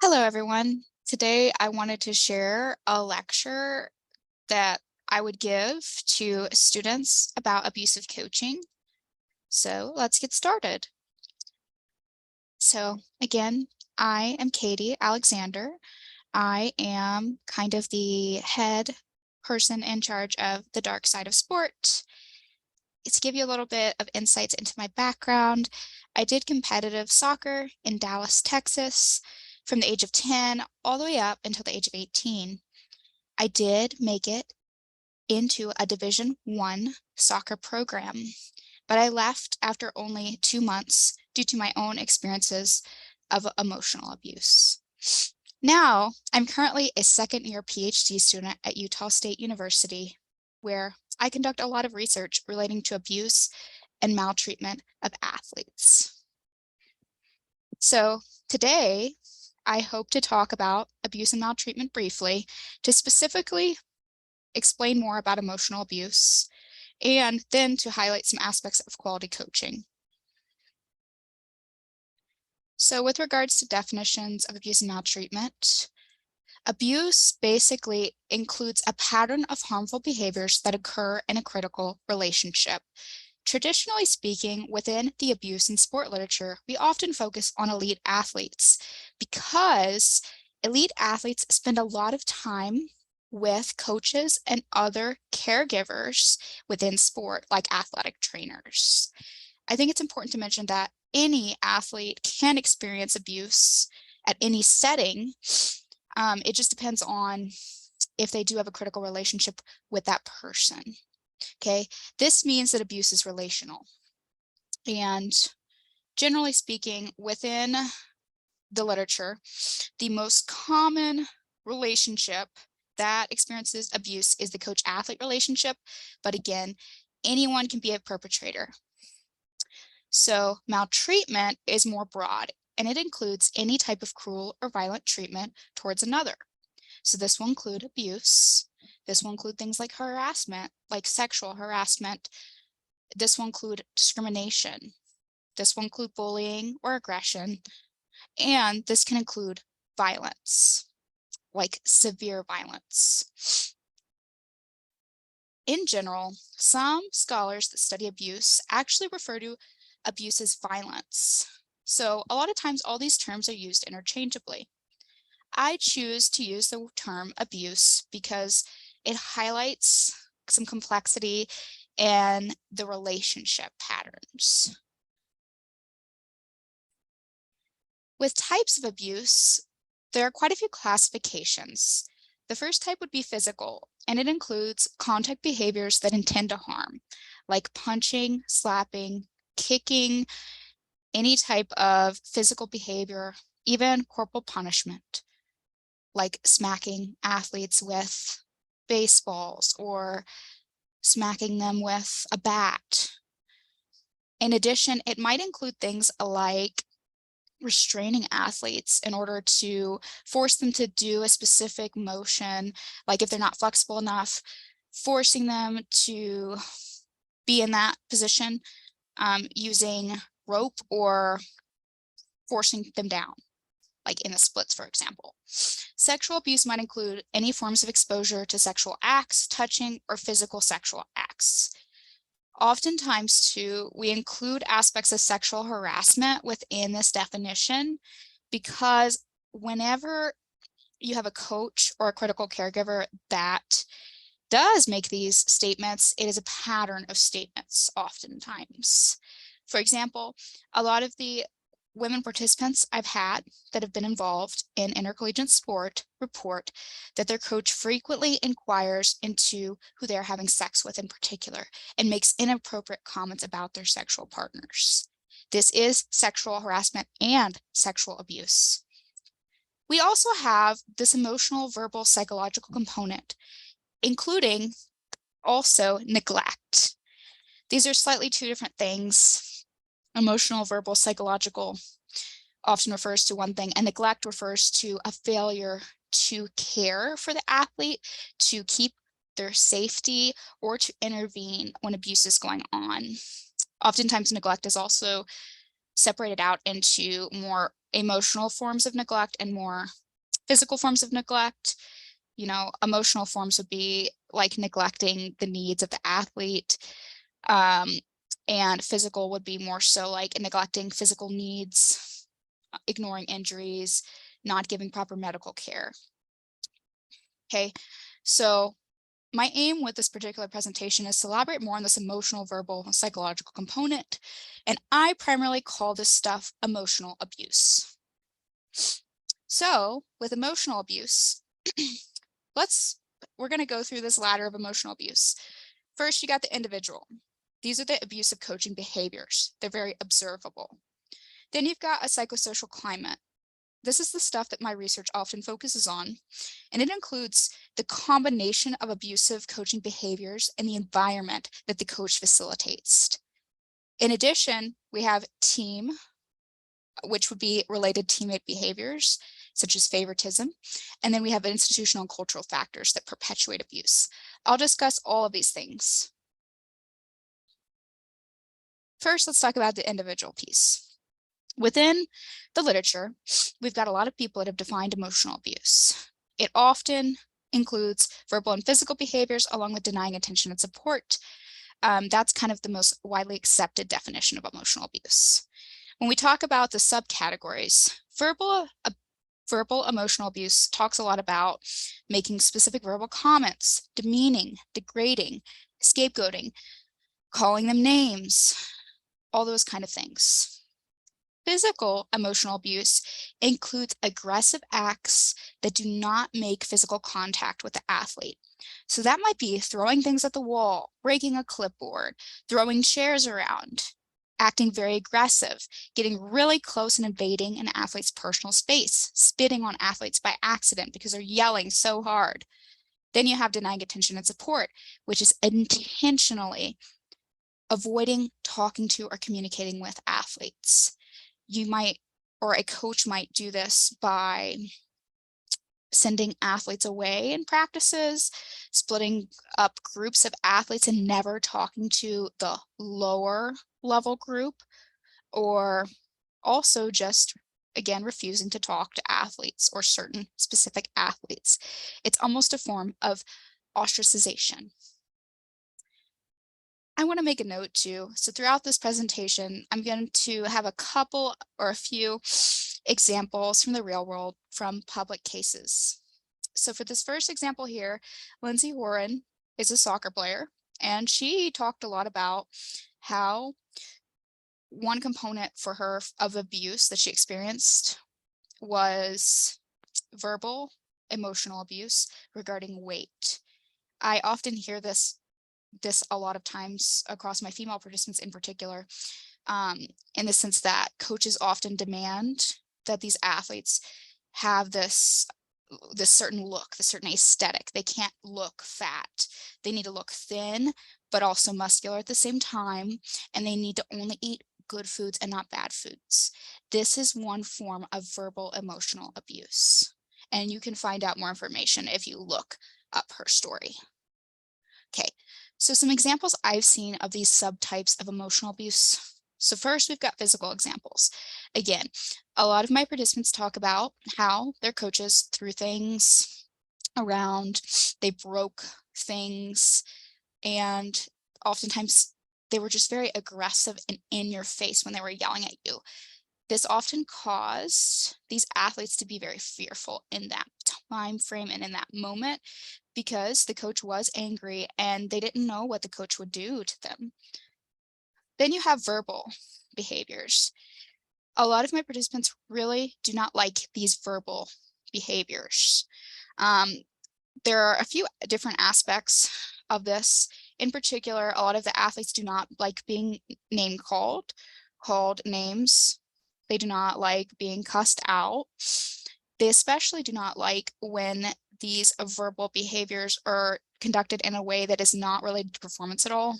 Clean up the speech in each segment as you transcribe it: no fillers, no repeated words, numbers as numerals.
Hello, everyone. Today, I wanted to share a lecture that I would give to students about abusive coaching. So let's get started. So again, I am Katie Alexander. I am kind of the head person in charge of the dark side of sport. To give you a little bit of insights into my background, I did competitive soccer in Dallas, Texas, from the age of 10 all the way up until the age of 18. I did make it into a Division I soccer program, but I left after only 2 months due to my own experiences of emotional abuse. Now, I'm currently a second-year PhD student at Utah State University, where I conduct a lot of research relating to abuse and maltreatment of athletes. So today, I hope to talk about abuse and maltreatment briefly to specifically explain more about emotional abuse and then to highlight some aspects of quality coaching. So with regards to definitions of abuse and maltreatment, abuse basically includes a pattern of harmful behaviors that occur in a critical relationship. Traditionally speaking, within the abuse and sport literature, we often focus on elite athletes because elite athletes spend a lot of time with coaches and other caregivers within sport, like athletic trainers. I think it's important to mention that any athlete can experience abuse at any setting. It just depends on if they do have a critical relationship with that person. Okay, this means that abuse is relational. And generally speaking, within the literature, the most common relationship that experiences abuse is the coach-athlete relationship. But again, anyone can be a perpetrator. So maltreatment is more broad, and it includes any type of cruel or violent treatment towards another. So this will include abuse. This will include things like harassment, like sexual harassment. This will include discrimination. This will include bullying or aggression. And this can include violence, like severe violence. In general, some scholars that study abuse actually refer to abuse as violence. So a lot of times all these terms are used interchangeably. I choose to use the term abuse because it highlights some complexity and the relationship patterns. With types of abuse, there are quite a few classifications. The first type would be physical, and it includes contact behaviors that intend to harm, like punching, slapping, kicking, any type of physical behavior, even corporal punishment, like smacking athletes with baseballs or smacking them with a bat. In addition, it might include things like restraining athletes in order to force them to do a specific motion, like if they're not flexible enough, forcing them to be in that position using rope or forcing them down, like in the splits, for example. Sexual abuse might include any forms of exposure to sexual acts, touching, or physical sexual acts. Oftentimes, too, we include aspects of sexual harassment within this definition because whenever you have a coach or a critical caregiver that does make these statements, it is a pattern of statements oftentimes. For example, a lot of the women participants I've had that have been involved in intercollegiate sport report that their coach frequently inquires into who they're having sex with in particular and makes inappropriate comments about their sexual partners. This is sexual harassment and sexual abuse. We also have this emotional, verbal, psychological component, including also neglect. These are slightly two different things. Emotional, verbal, psychological often refers to one thing, and neglect refers to a failure to care for the athlete, to keep their safety, or to intervene when abuse is going on. Oftentimes, neglect is also separated out into more emotional forms of neglect and more physical forms of neglect. You know, emotional forms would be like neglecting the needs of the athlete. And physical would be more so like neglecting physical needs, ignoring injuries, not giving proper medical care. Okay, so my aim with this particular presentation is to elaborate more on this emotional, verbal, and psychological component, and I primarily call this stuff emotional abuse. So with emotional abuse, we're going to go through this ladder of emotional abuse. First, you got the individual. These are the abusive coaching behaviors. They're very observable. Then you've got a psychosocial climate. This is the stuff that my research often focuses on, and it includes the combination of abusive coaching behaviors and the environment that the coach facilitates. In addition, we have team, which would be related teammate behaviors, such as favoritism. And then we have institutional and cultural factors that perpetuate abuse. I'll discuss all of these things. First, let's talk about the individual piece. Within the literature, we've got a lot of people that have defined emotional abuse. It often includes verbal and physical behaviors along with denying attention and support. That's kind of the most widely accepted definition of emotional abuse. When we talk about the subcategories, verbal emotional abuse talks a lot about making specific verbal comments, demeaning, degrading, scapegoating, calling them names, all those kind of things. Physical emotional abuse includes aggressive acts that do not make physical contact with the athlete. So that might be throwing things at the wall, breaking a clipboard, throwing chairs around, acting very aggressive, getting really close and invading an athlete's personal space, spitting on athletes by accident because they're yelling so hard. Then you have denying attention and support, which is intentionally avoiding talking to or communicating with athletes. You might, or a coach might do this by sending athletes away in practices, splitting up groups of athletes and never talking to the lower level group, or also just, again, refusing to talk to athletes or certain specific athletes. It's almost a form of ostracization. I want to make a note too. So throughout this presentation, I'm going to have a couple or a few examples from the real world from public cases. So for this first example here, Lindsay Warren is a soccer player, and she talked a lot about how one component for her of abuse that she experienced was verbal, emotional abuse regarding weight. I often hear this a lot of times across my female participants in particular, in the sense that coaches often demand that these athletes have this certain look, the certain aesthetic. They can't look fat. They need to look thin, but also muscular at the same time, and they need to only eat good foods and not bad foods. This is one form of verbal emotional abuse, and you can find out more information if you look up her story. Okay, so some examples I've seen of these subtypes of emotional abuse. So first, we've got physical examples. Again, a lot of my participants talk about how their coaches threw things around, they broke things, and oftentimes they were just very aggressive and in your face when they were yelling at you. This often caused these athletes to be very fearful in that time frame and in that moment, because the coach was angry and they didn't know what the coach would do to them. Then you have verbal behaviors. A lot of my participants really do not like these verbal behaviors. There are a few different aspects of this. In particular, a lot of the athletes do not like being called names. They do not like being cussed out. They especially do not like when these verbal behaviors are conducted in a way that is not related to performance at all.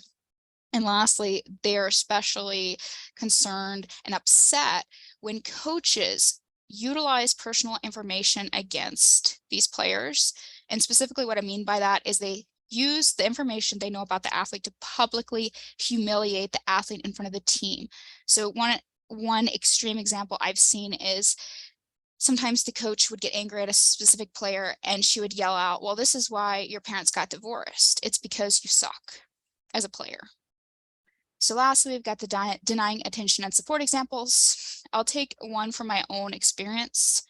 And lastly, they're especially concerned and upset when coaches utilize personal information against these players. And specifically what I mean by that is they use the information they know about the athlete to publicly humiliate the athlete in front of the team. So one extreme example I've seen is sometimes the coach would get angry at a specific player and she would yell out, well, this is why your parents got divorced. It's because you suck as a player. So lastly, we've got the denying attention and support examples. I'll take one from my own experience.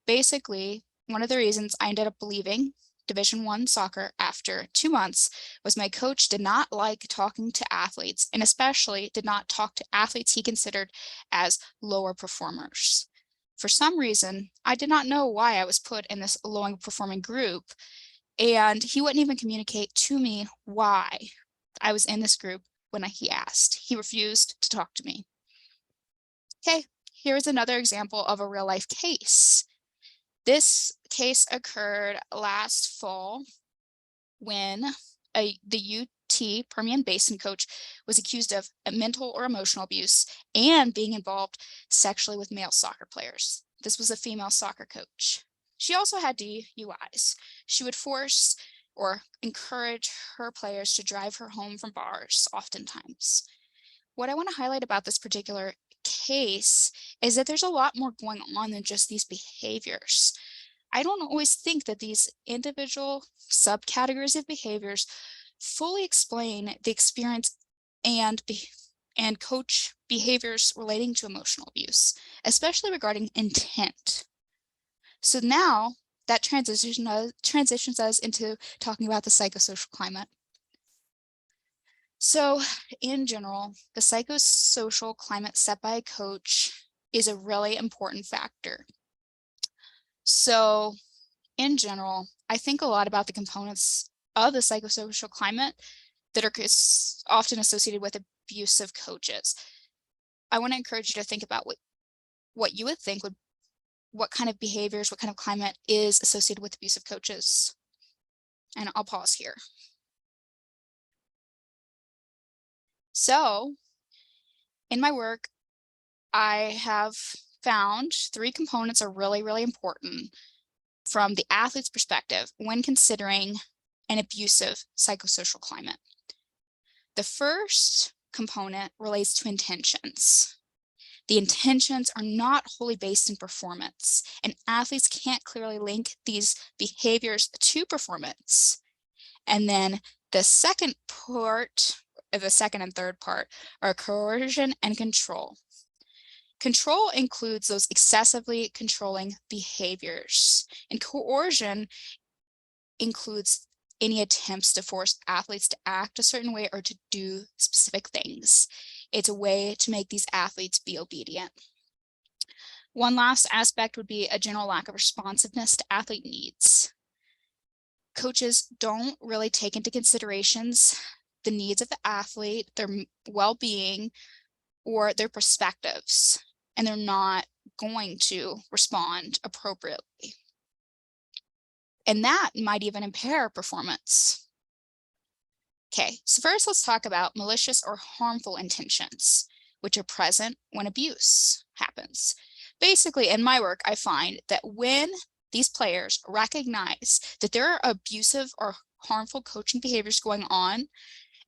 Basically, one of the reasons I ended up leaving Division I soccer after 2 months was my coach did not like talking to athletes, and especially did not talk to athletes he considered as lower performers. For some reason, I did not know why I was put in this low performing group, and he wouldn't even communicate to me why I was in this group when he asked. He refused to talk to me. Okay, here's another example of a real life case. This case occurred last fall when the UT Permian Basin coach was accused of mental or emotional abuse and being involved sexually with male soccer players. This was a female soccer coach. She also had DUIs. She would force or encourage her players to drive her home from bars oftentimes. What I want to highlight about this particular case is that there's a lot more going on than just these behaviors. I don't always think that these individual subcategories of behaviors fully explain the experience and coach behaviors relating to emotional abuse, especially regarding intent. So now that transitions us into talking about the psychosocial climate. So in general, the psychosocial climate set by a coach is a really important factor. So in general, I think a lot about the components of the psychosocial climate that are often associated with abusive coaches. I want to encourage you to think about what you would think what kind of behaviors, what kind of climate is associated with abusive coaches. And I'll pause here. So in my work, I have found 3 components are really, really important from the athlete's perspective when considering an abusive psychosocial climate. The first component relates to intentions. The intentions are not wholly based in performance, and athletes can't clearly link these behaviors to performance. And then the second and third part are coercion and control. Control includes those excessively controlling behaviors, and coercion includes any attempts to force athletes to act a certain way or to do specific things. It's a way to make these athletes be obedient. One last aspect would be a general lack of responsiveness to athlete needs. Coaches don't really take into considerations the needs of the athlete, their well-being, or their perspectives, and they're not going to respond appropriately. And that might even impair performance. Okay, so first let's talk about malicious or harmful intentions, which are present when abuse happens. Basically, in my work, I find that when these players recognize that there are abusive or harmful coaching behaviors going on,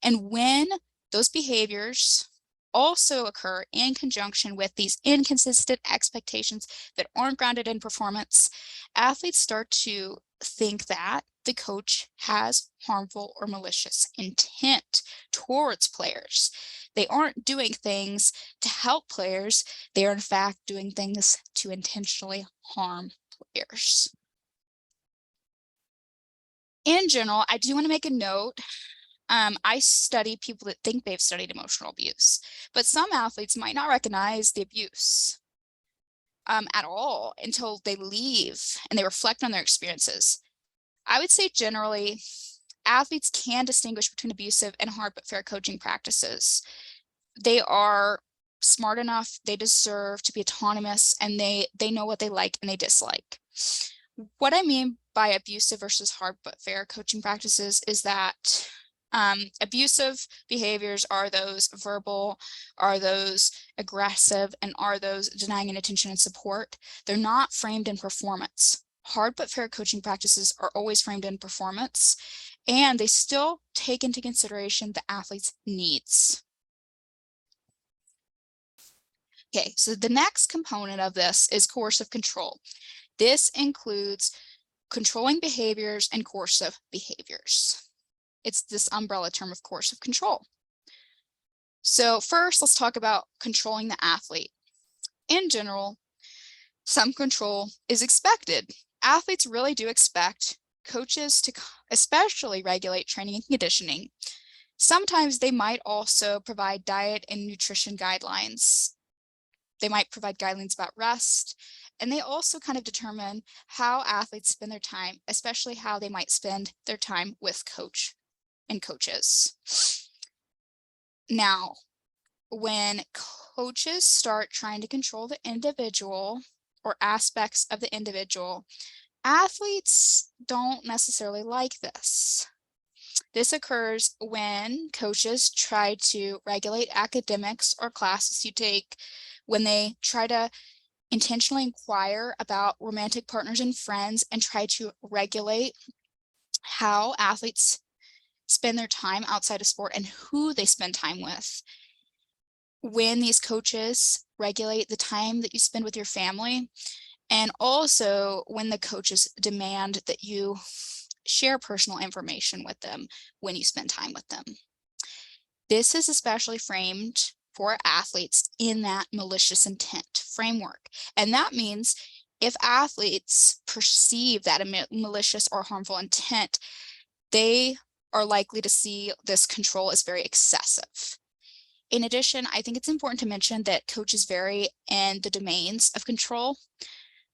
and when those behaviors also occur in conjunction with these inconsistent expectations that aren't grounded in performance, athletes start to think that the coach has harmful or malicious intent towards players. They aren't doing things to help players. They are in fact doing things to intentionally harm players. In general, I do want to make a note. I study people that think they've studied emotional abuse, but some athletes might not recognize the abuse at all until they leave and they reflect on their experiences. I would say generally, athletes can distinguish between abusive and hard but fair coaching practices. They are smart enough, they deserve to be autonomous, and they know what they like and they dislike. What I mean by abusive versus hard but fair coaching practices is that abusive behaviors are those verbal, are those aggressive, and are those denying attention and support. They're not framed in performance. Hard but fair coaching practices are always framed in performance, and they still take into consideration the athlete's needs. Okay, so the next component of this is coercive control. This includes controlling behaviors and coercive behaviors. It's this umbrella term of coercive control. So first, let's talk about controlling the athlete. In general, some control is expected. Athletes really do expect coaches to especially regulate training and conditioning. Sometimes they might also provide diet and nutrition guidelines. They might provide guidelines about rest, and they also kind of determine how athletes spend their time, especially how they might spend their time with coach and coaches. Now, when coaches start trying to control the individual or aspects of the individual, athletes don't necessarily like this. This occurs when coaches try to regulate academics or classes you take, when they try to intentionally inquire about romantic partners and friends and try to regulate how athletes spend their time outside of sport and who they spend time with. When these coaches regulate the time that you spend with your family, and also when the coaches demand that you share personal information with them when you spend time with them. This is especially framed for athletes in that malicious intent framework. And that means if athletes perceive that a malicious or harmful intent, they are likely to see this control as very excessive. In addition, I think it's important to mention that coaches vary in the domains of control.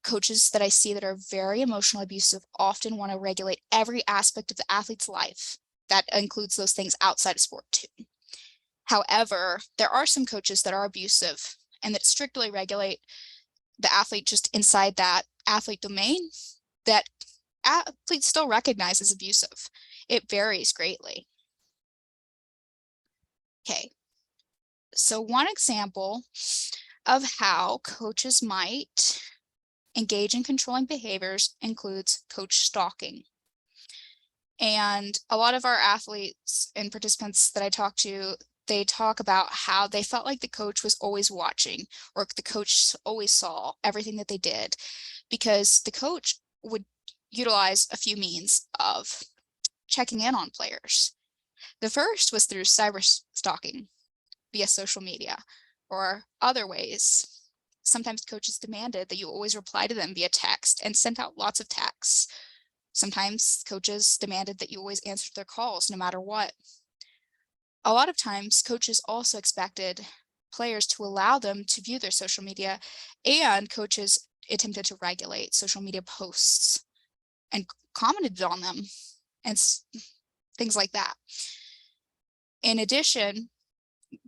Coaches that I see that are very emotionally abusive often want to regulate every aspect of the athlete's life. That includes those things outside of sport too. However, there are some coaches that are abusive and that strictly regulate the athlete just inside that athlete domain that athletes still recognize as abusive. It varies greatly. Okay, so one example of how coaches might engage in controlling behaviors includes coach stalking. And a lot of our athletes and participants that I talk to, they talk about how they felt like the coach was always watching, or the coach always saw everything that they did, because the coach would utilize a few means of checking in on players. The first was through cyber stalking via social media or other ways. Sometimes coaches demanded that you always reply to them via text and sent out lots of texts. Sometimes coaches demanded that you always answer their calls no matter what. A lot of times, coaches also expected players to allow them to view their social media, and coaches attempted to regulate social media posts and commented on them and things like that. In addition,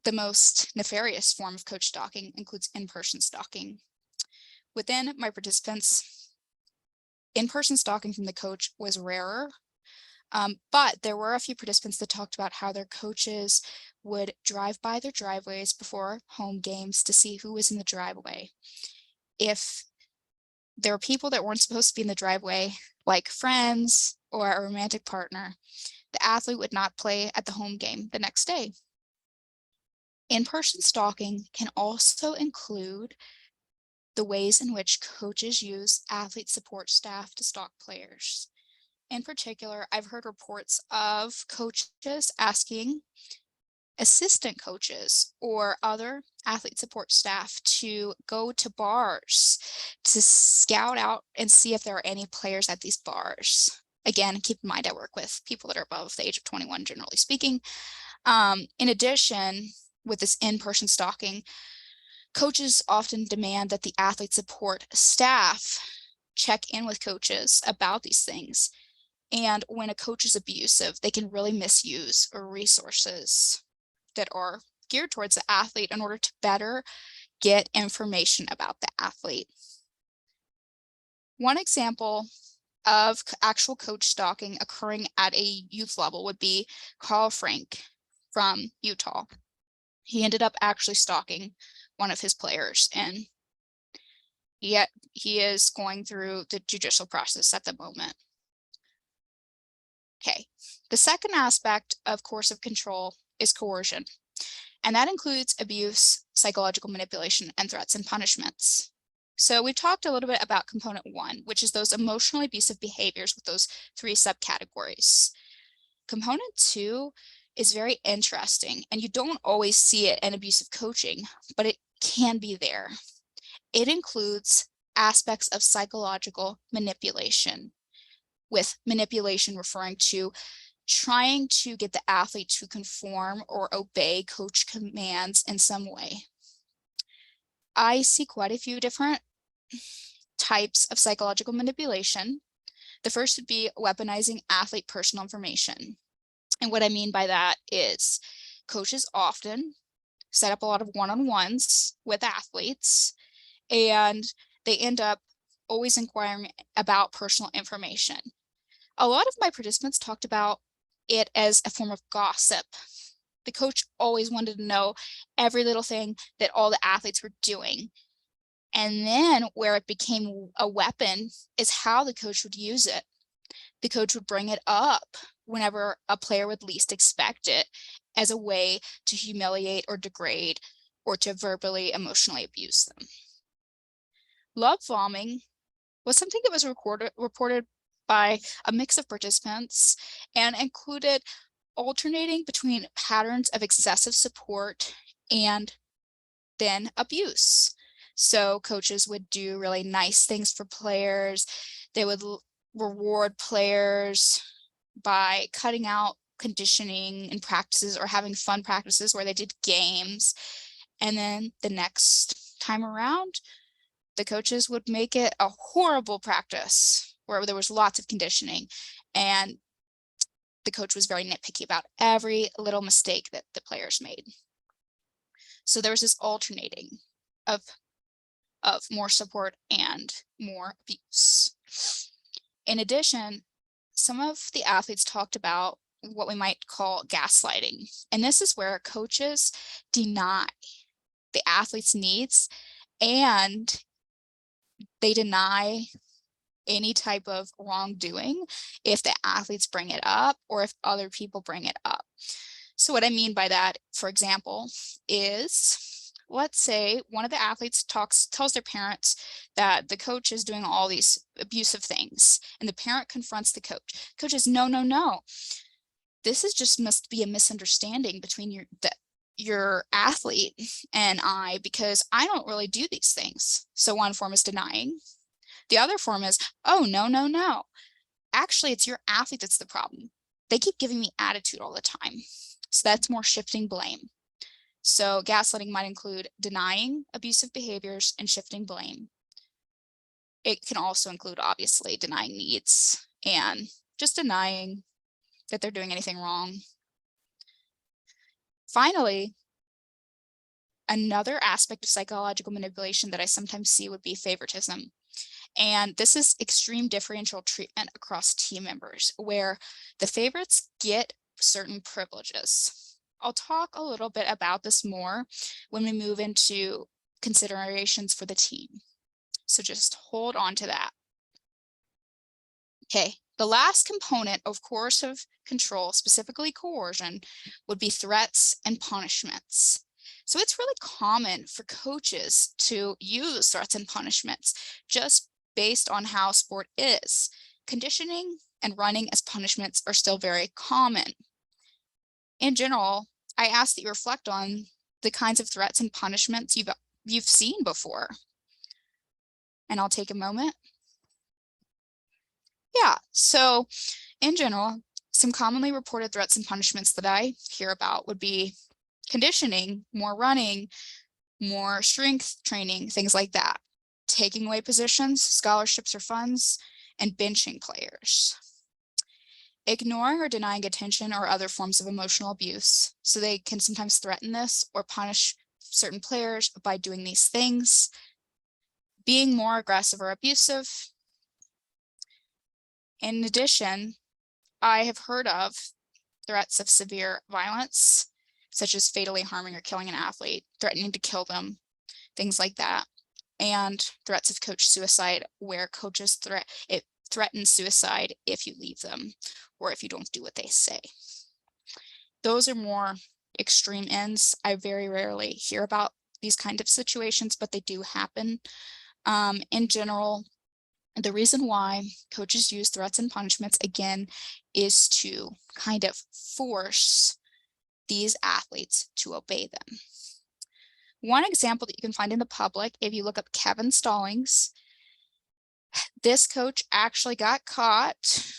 the most nefarious form of coach stalking includes in-person stalking. Within my participants, in-person stalking from the coach was rarer, but there were a few participants that talked about how their coaches would drive by their driveways before home games to see who was in the driveway. If there were people that weren't supposed to be in the driveway, like friends or a romantic partner, the athlete would not play at the home game the next day. In-person stalking can also include the ways in which coaches use athlete support staff to stalk players. In particular, I've heard reports of coaches asking assistant coaches or other athlete support staff to go to bars to scout out and see if there are any players at these bars. Again, keep in mind I work with people that are above the age of 21, generally speaking. In addition, with this in-person stalking, coaches often demand that the athlete support staff check in with coaches about these things. And when a coach is abusive, they can really misuse resources that are geared towards the athlete in order to better get information about the athlete. One example of actual coach stalking occurring at a youth level would be Carl Frank from Utah. He ended up actually stalking one of his players, and yet he is going through the judicial process at the moment. Okay, the second aspect of coercive control is coercion. And that includes abuse, psychological manipulation, and threats and punishments. So we've talked a little bit about component 1, which is those emotionally abusive behaviors with those 3 subcategories. Component 2 is very interesting, and you don't always see it in abusive coaching, but it can be there. It includes aspects of psychological manipulation, with manipulation referring to trying to get the athlete to conform or obey coach commands in some way. I see quite a few different types of psychological manipulation. The first would be weaponizing athlete personal information. And what I mean by that is coaches often set up a lot of one-on-ones with athletes, and they end up always inquiring about personal information. A lot of my participants talked about it as a form of gossip. The coach always wanted to know every little thing that all the athletes were doing. And then where it became a weapon is how the coach would use it. The coach would bring it up whenever a player would least expect it as a way to humiliate or degrade or to verbally, emotionally abuse them. Love bombing was something that was reported by a mix of participants and included alternating between patterns of excessive support and then abuse. So coaches would do really nice things for players. They would reward players by cutting out conditioning and practices or having fun practices where they did games. And then the next time around, the coaches would make it a horrible practice where there was lots of conditioning, and the coach was very nitpicky about every little mistake that the players made. So there was this alternating of more support and more abuse. In addition, some of the athletes talked about what we might call gaslighting. And this is where coaches deny the athlete's needs and they deny any type of wrongdoing if the athletes bring it up or if other people bring it up. So what I mean by that, for example, is let's say one of the athletes tells their parents that the coach is doing all these abusive things, and the parent confronts the coach. Coach is, no. This is just must be a misunderstanding between your athlete and I, because I don't really do these things. So one form is denying. The other form is, oh, no. Actually, it's your athlete that's the problem. They keep giving me attitude all the time. So that's more shifting blame. So gaslighting might include denying abusive behaviors and shifting blame. It can also include, obviously, denying needs and just denying that they're doing anything wrong. Finally, another aspect of psychological manipulation that I sometimes see would be favoritism. And this is extreme differential treatment across team members, where the favorites get certain privileges. I'll talk a little bit about this more when we move into considerations for the team. So just hold on to that. Okay, the last component of coercive control, specifically coercion, would be threats and punishments. So it's really common for coaches to use threats and punishments just based on how sport is. Conditioning and running as punishments are still very common. In general, I ask that you reflect on the kinds of threats and punishments you've seen before. And I'll take a moment. Yeah, so in general, some commonly reported threats and punishments that I hear about would be conditioning, more running, more strength training, things like that. Taking away positions, scholarships or funds, and benching players. Ignoring or denying attention or other forms of emotional abuse. So they can sometimes threaten this or punish certain players by doing these things. Being more aggressive or abusive. In addition, I have heard of threats of severe violence, such as fatally harming or killing an athlete, threatening to kill them, things like that. And threats of coach suicide, where coaches threaten suicide if you leave them or if you don't do what they say. Those are more extreme ends. I very rarely hear about these kind of situations, but they do happen. In general, the reason why coaches use threats and punishments, again, is to kind of force these athletes to obey them. One example that you can find in the public, if you look up Kevin Stallings, this coach actually got caught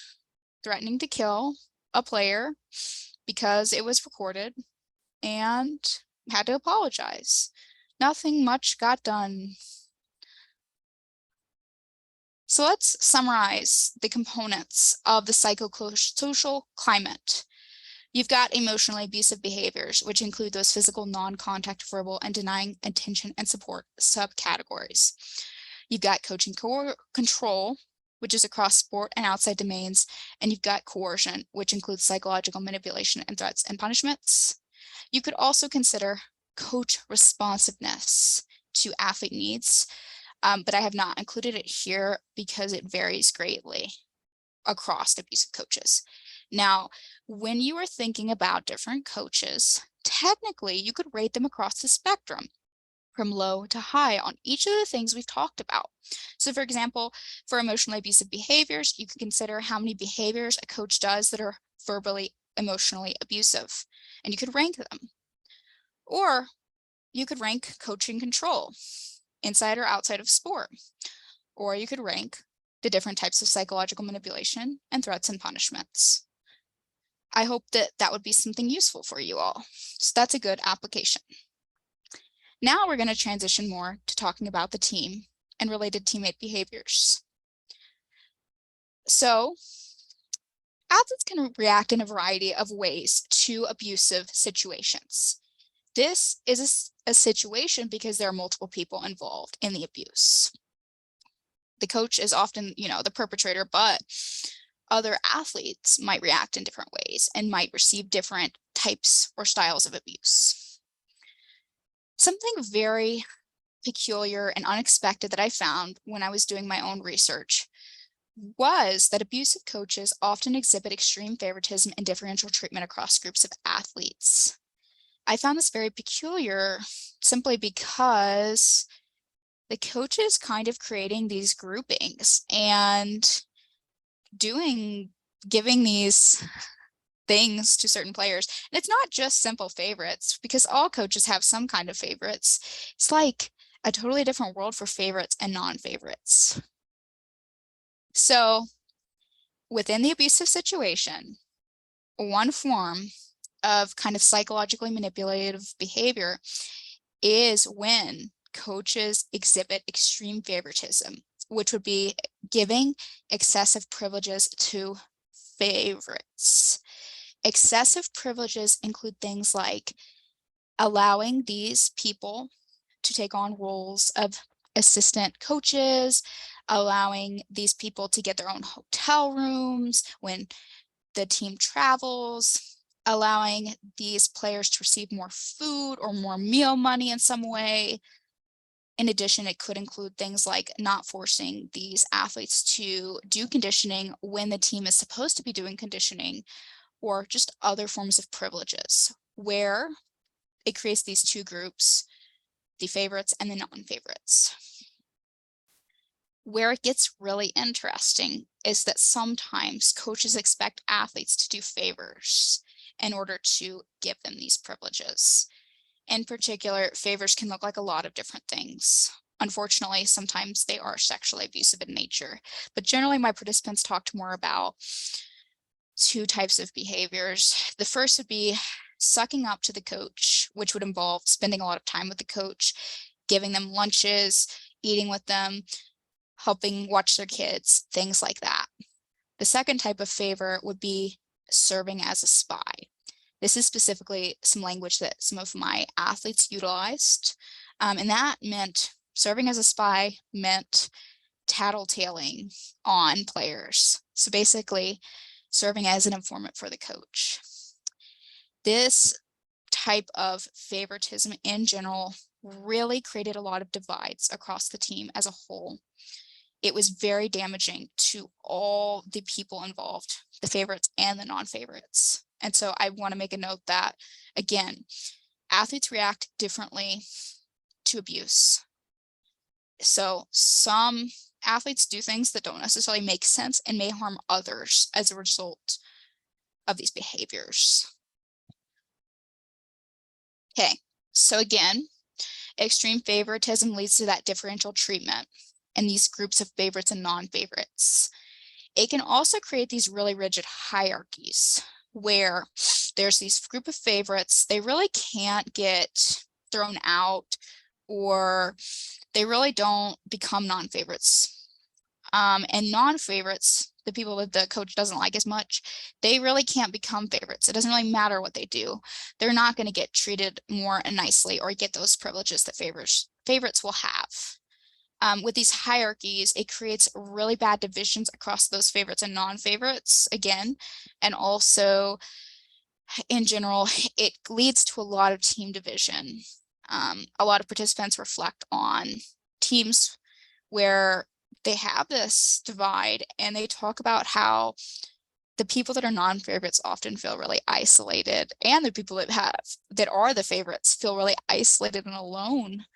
threatening to kill a player because it was recorded and had to apologize. Nothing much got done. So let's summarize the components of the psychosocial climate. You've got emotionally abusive behaviors, which include those physical, non-contact, verbal, and denying attention and support subcategories. You've got coaching control, which is across sport and outside domains, and you've got coercion, which includes psychological manipulation and threats and punishments. You could also consider coach responsiveness to athlete needs, but I have not included it here because it varies greatly across abusive coaches. Now, when you are thinking about different coaches, technically you could rate them across the spectrum from low to high on each of the things we've talked about. So for example, for emotionally abusive behaviors, you can consider how many behaviors a coach does that are verbally, emotionally abusive, and you could rank them. Or you could rank coaching control, inside or outside of sport. Or you could rank the different types of psychological manipulation and threats and punishments. I hope that that would be something useful for you all. So that's a good application. Now we're going to transition more to talking about the team and related teammate behaviors. So athletes can react in a variety of ways to abusive situations. This is a situation because there are multiple people involved in the abuse. The coach is often, the perpetrator, but other athletes might react in different ways and might receive different types or styles of abuse. Something very peculiar and unexpected that I found when I was doing my own research was that abusive coaches often exhibit extreme favoritism and differential treatment across groups of athletes. I found this very peculiar simply because the coach is kind of creating these groupings and giving these things to certain players. And it's not just simple favorites, because all coaches have some kind of favorites. It's like a totally different world for favorites and non-favorites. So within the abusive situation, one form of kind of psychologically manipulative behavior is when coaches exhibit extreme favoritism, which would be giving excessive privileges to favorites. Excessive privileges include things like allowing these people to take on roles of assistant coaches, allowing these people to get their own hotel rooms when the team travels, allowing these players to receive more food or more meal money in some way. In addition, it could include things like not forcing these athletes to do conditioning when the team is supposed to be doing conditioning, or just other forms of privileges where it creates these two groups, the favorites and the non-favorites. Where it gets really interesting is that sometimes coaches expect athletes to do favors in order to give them these privileges. In particular, favors can look like a lot of different things. Unfortunately, sometimes they are sexually abusive in nature, but generally my participants talked more about two types of behaviors. The first would be sucking up to the coach, which would involve spending a lot of time with the coach, giving them lunches, eating with them, helping watch their kids, things like that. The second type of favor would be serving as a spy. This is specifically some language that some of my athletes utilized. And that meant serving as a spy meant tattletaling on players. So basically serving as an informant for the coach. This type of favoritism in general really created a lot of divides across the team as a whole. It was very damaging to all the people involved, the favorites and the non-favorites. And so I want to make a note that, again, athletes react differently to abuse. So some athletes do things that don't necessarily make sense and may harm others as a result of these behaviors. Okay, so again, extreme favoritism leads to that differential treatment in these groups of favorites and non-favorites. It can also create these really rigid hierarchies where there's these group of favorites, they really can't get thrown out, or they really don't become non-favorites. And non-favorites, the people that the coach doesn't like as much, they really can't become favorites. It doesn't really matter what they do. They're not going to get treated more nicely or get those privileges that favorites will have. With these hierarchies, it creates really bad divisions across those favorites and non-favorites again. And also, in general, it leads to a lot of team division. A lot of participants reflect on teams where they have this divide, and they talk about how the people that are non-favorites often feel really isolated, and the people that are the favorites feel really isolated and alone.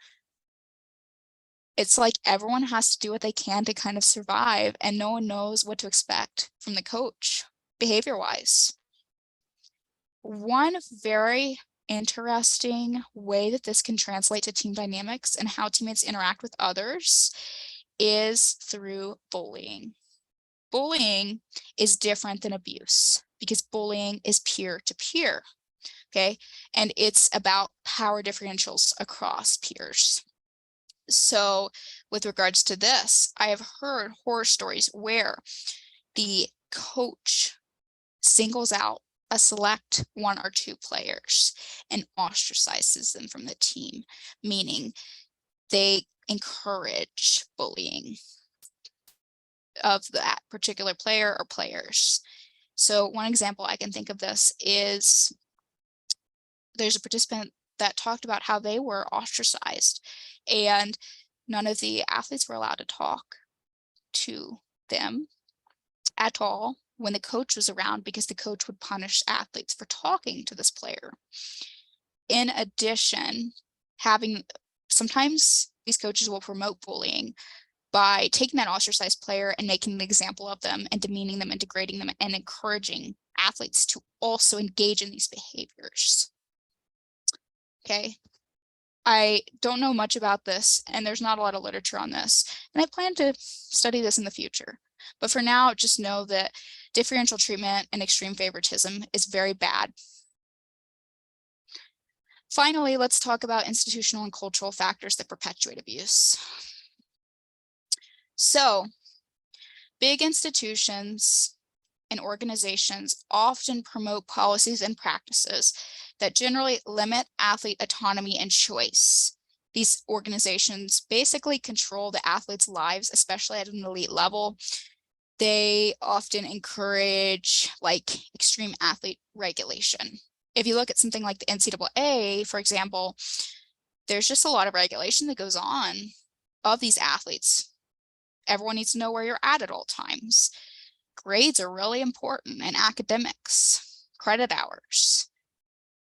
It's like everyone has to do what they can to kind of survive, and no one knows what to expect from the coach behavior-wise. One very interesting way that this can translate to team dynamics and how teammates interact with others is through bullying. Bullying is different than abuse because bullying is peer-to-peer, okay? And it's about power differentials across peers. So with regards to this, I have heard horror stories where the coach singles out a select one or two players and ostracizes them from the team, meaning they encourage bullying of that particular player or players. So one example I can think of this is there's a participant that talked about how they were ostracized and none of the athletes were allowed to talk to them at all when the coach was around because the coach would punish athletes for talking to this player. In addition, sometimes these coaches will promote bullying by taking that ostracized player and making an example of them and demeaning them and degrading them and encouraging athletes to also engage in these behaviors. Okay. I don't know much about this, and there's not a lot of literature on this, and I plan to study this in the future. But for now, just know that differential treatment and extreme favoritism is very bad. Finally, let's talk about institutional and cultural factors that perpetuate abuse. So, big institutions and organizations often promote policies and practices that generally limit athlete autonomy and choice. These organizations basically control the athletes' lives, especially at an elite level. They often encourage like extreme athlete regulation. If you look at something like the NCAA, for example, there's just a lot of regulation that goes on of these athletes. Everyone needs to know where you're at all times. Grades are really important, and academics, credit hours,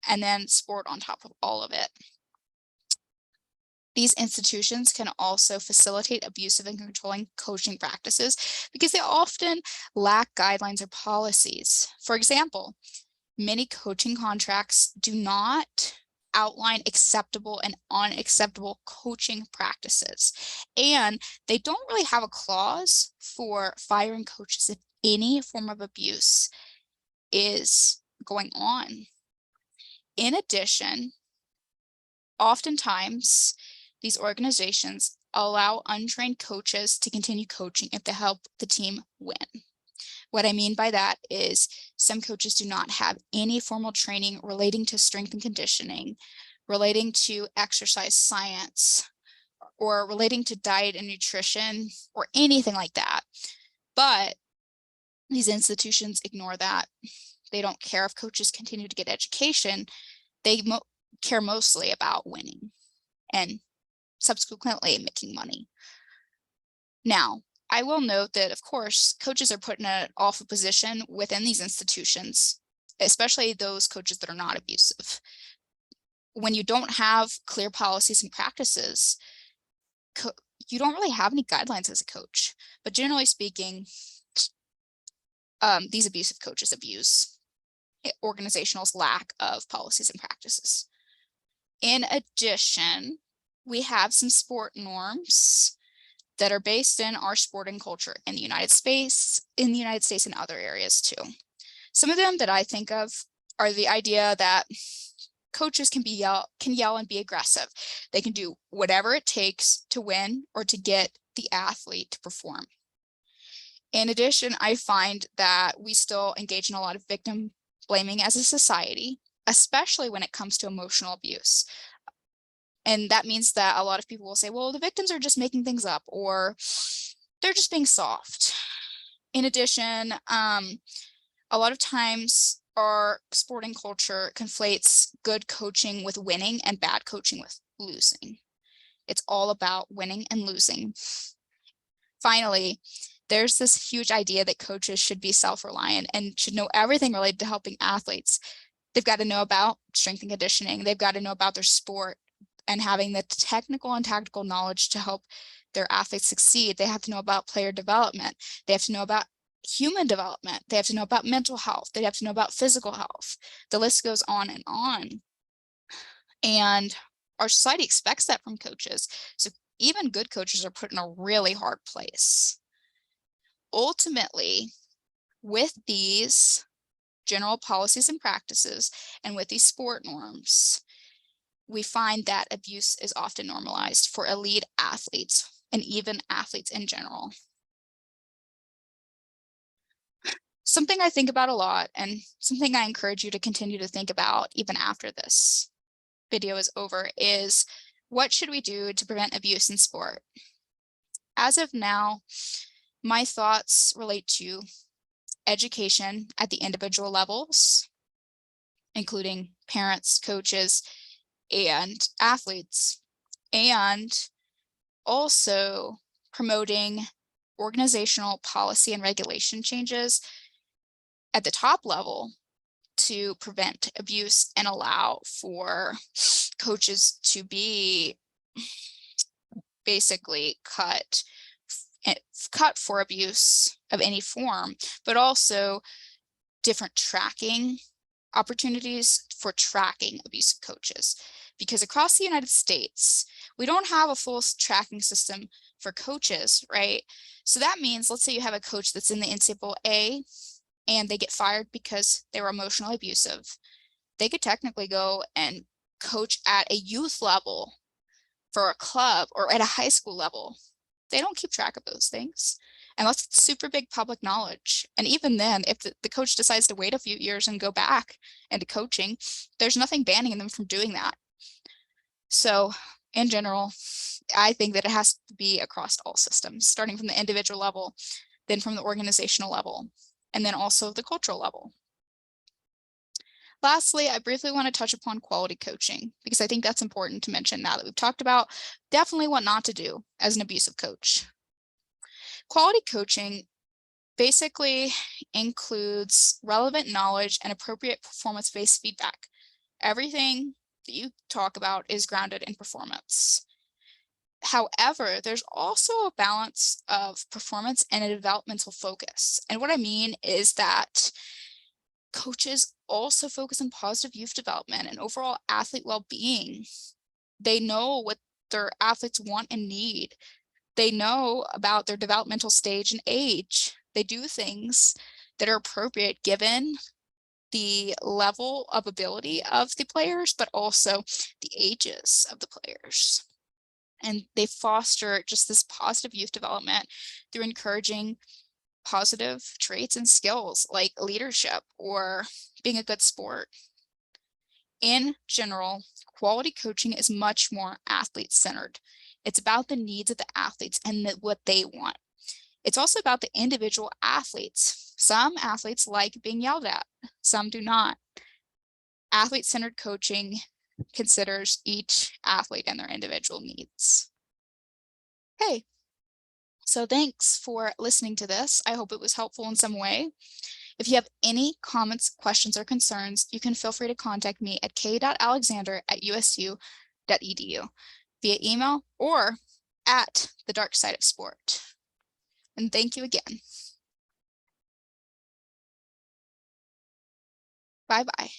and then sport on top of all of it. These institutions can also facilitate abusive and controlling coaching practices because they often lack guidelines or policies. For example, many coaching contracts do not outline acceptable and unacceptable coaching practices, and they don't really have a clause for firing coaches if any form of abuse is going on. In addition, oftentimes these organizations allow untrained coaches to continue coaching if they help the team win. What I mean by that is some coaches do not have any formal training relating to strength and conditioning, relating to exercise science, or relating to diet and nutrition, or anything like that. But these institutions ignore that. They don't care if coaches continue to get education. They care mostly about winning and subsequently making money. Now, I will note that, of course, coaches are put in an awful position within these institutions, especially those coaches that are not abusive. When you don't have clear policies and practices, you don't really have any guidelines as a coach. But generally speaking, these abusive coaches abuse organizational's lack of policies and practices. In addition, we have some sport norms that are based in our sporting culture in the United States, and other areas too. Some of them that I think of are the idea that coaches can yell and be aggressive. They can do whatever it takes to win or to get the athlete to perform. In addition, I find that we still engage in a lot of victim blaming as a society, especially when it comes to emotional abuse. And that means that a lot of people will say, well, the victims are just making things up, or they're just being soft. In addition, a lot of times our sporting culture conflates good coaching with winning and bad coaching with losing. It's all about winning and losing. Finally, there's this huge idea that coaches should be self-reliant and should know everything related to helping athletes. They've got to know about strength and conditioning. They've got to know about their sport and having the technical and tactical knowledge to help their athletes succeed. They have to know about player development. They have to know about human development. They have to know about mental health. They have to know about physical health. The list goes on and on. And our society expects that from coaches. So even good coaches are put in a really hard place. Ultimately, with these general policies and practices and with these sport norms, we find that abuse is often normalized for elite athletes and even athletes in general. Something I think about a lot, and something I encourage you to continue to think about even after this video is over, is what should we do to prevent abuse in sport? As of now, my thoughts relate to education at the individual levels, including parents, coaches, and athletes, and also promoting organizational policy and regulation changes at the top level to prevent abuse and allow for coaches to be basically cut for abuse of any form, but also different tracking opportunities for tracking abusive coaches. Because across the United States, we don't have a full tracking system for coaches, right? So that means, let's say you have a coach that's in the NCAA and they get fired because they were emotionally abusive. They could technically go and coach at a youth level for a club or at a high school level. They don't keep track of those things unless it's super big public knowledge. And even then, if the coach decides to wait a few years and go back into coaching, there's nothing banning them from doing that. So in general, I think that it has to be across all systems, starting from the individual level, then from the organizational level, and then also the cultural level. Lastly, I briefly want to touch upon quality coaching, because I think that's important to mention now that we've talked about definitely what not to do as an abusive coach. Quality coaching basically includes relevant knowledge and appropriate performance-based feedback. Everything that you talk about is grounded in performance. However, there's also a balance of performance and a developmental focus. And what I mean is that coaches also focus on positive youth development and overall athlete well-being. They know what their athletes want and need. They know about their developmental stage and age. They do things that are appropriate given the level of ability of the players, but also the ages of the players. And they foster just this positive youth development through encouraging positive traits and skills like leadership or being a good sport. In general, quality coaching is much more athlete-centered. It's about the needs of the athletes and what they want. It's also about the individual athletes. Some athletes like being yelled at, some do not. Athlete-centered coaching considers each athlete and their individual needs. Okay, so thanks for listening to this. I hope it was helpful in some way. If you have any comments, questions, or concerns, you can feel free to contact me at k.alexander@usu.edu via email or at the Dark Side of Sport. And thank you again. Bye-bye.